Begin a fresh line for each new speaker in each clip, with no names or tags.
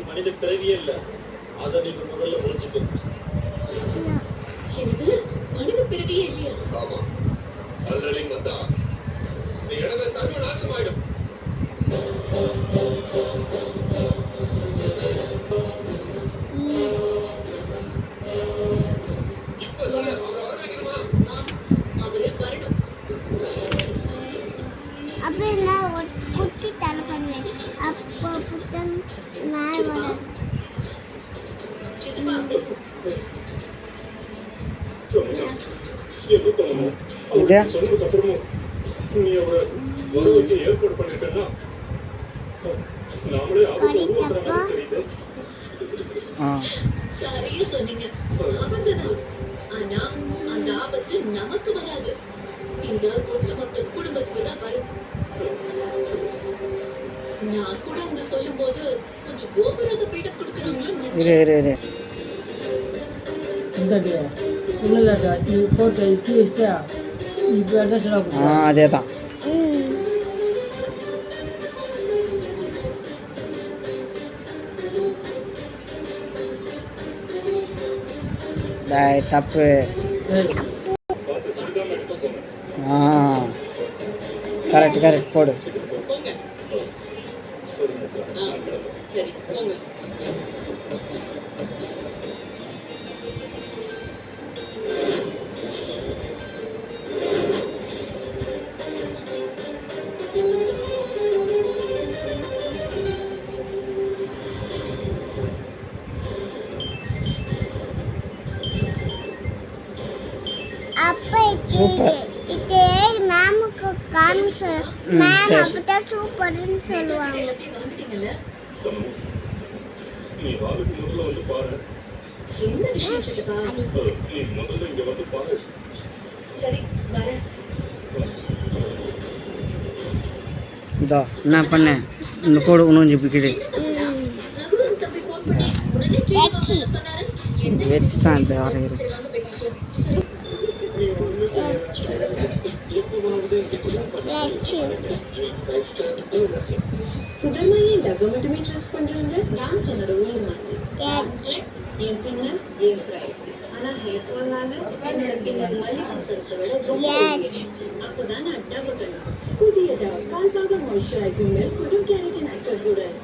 மனித பிறவியே இல்ல. அதை நீங்க முதல்ல புரிஞ்சுக்கணும். மனித பிறவியே இல்லையா? ஆமா. அல்லலிங் வந்தா இந்த இடமே சர்வநாசமாயிடும். இப்ப சொல்ல அவரை வர வைக்கணுமா? அவரே வரணும்.
அப்புறம் நான் குட்டி தலை பண்ணேன். அப்போ புத்தன் நான் வரேன்.
இதே சொன்னதுக்கு அப்புறமும் நீ அவரை வர வைக்க ஏற்பாடு பண்ணிட்டேன்னா நாமளே ஆபத்து உருவாக்குற மாதிரி தெரியுது.
சரியா சொன்னீங்க. ஆபத்துதான். ஆனா அந்த ஆபத்து நமக்கு வராது. இந்த ஒட்டுமொத்த குடும்பத்துக்கு தான் வரும். நான் கூட அவங்க சொல்லும் போது கொஞ்சம் ஓவராக பில்டப் கொடுக்குறாங்களோ.
அதேதான். தப்பு. கரெக்ட் போடு.
சரி போங்க.
இதே மேமுக்கு காமிச்சு மேம் அப்பதான் சூப்பர்னு சொல்லுவாங்க.
நீ வாளுக்கு முதல்ல வந்து பாரு.
என்ன விஷயம் சித்தப்பா?
நீ முதல்ல இங்க வந்து பாரு.
சரி வரேன்.
இதோ என்ன பண்ண இந்த கோடு உணவு பிடிக்குது. வச்சு தான் இந்த ஆரையிரு.
சுடர்மையை டப்பா மட்டுமே ட்ரெஸ் பண்றாங்க. டான்ஸ் என்னோட உயிர் மாதிரி. என் பின்னர் என் பிரைட். ஆனா ஹேர் ஃபால்னால என்னோட பின்னர் மல்லிகை சரத்தை விட ரொம்ப அப்பதான் நான் டப்பா கண்டுபிடிச்சேன். புதிய டவ் கால்பாக மாய்ஸ்சரைசிங் மில்க் மற்றும் கேரட்டின் ஆக்டர்ஸுடன்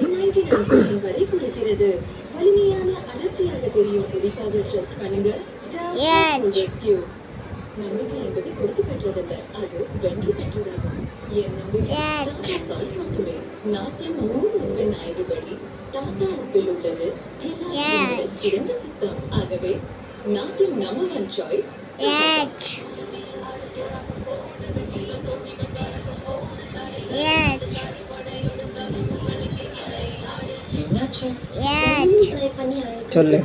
99% வரை குளிக்கிறது. வலிமையான அடர்த்தியாக தெரியும் புதிக்காக ட்ரெஸ் பண்ணுங்க. நம்பிக்கை என்பது கொடுத்து பெற்றதல்ல, அது வென்று பெற்றதாகும். என் நம்பிக்கை மட்டுமே. நாட்டின் 3 பெண் ஆய்வுகளில் டாடா உப்பில் உள்ளது சிறந்த சித்தம். ஆகவே நாட்டின் நம்பர் 1 சாய்ஸ்.
சொல்லு.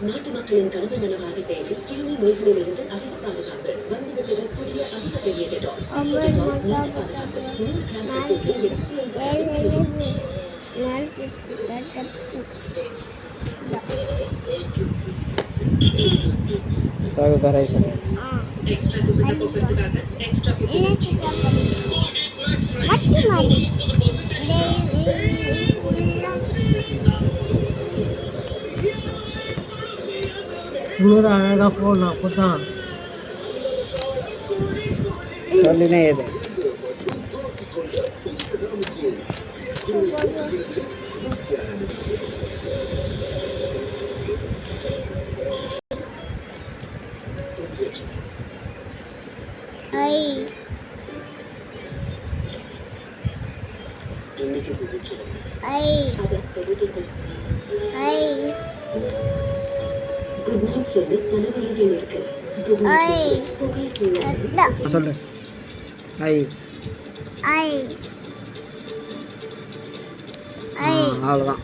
நாட்டு மக்களின் கனவு நனவாக தேவை. கிருமி நோய்களில் இருந்து அதிக பாதுகாப்பு. வந்துவிட்டது புதிய அதிக வெளியேற்ற
சின்னதாக அழகாக போடணும். அப்போ தான்
சொல்லினே இது
ஐ ஐ
அதான் சொல்லிட்டேன்.
ஐ
குட் நைட் சொல்லு, தலைவலியில் இருக்கு. குட்
ஐ
நைட் போய் சொல்லு.
அதான்
சொல்லு ஐ
ஐ ஐ
அவ்வளோதான்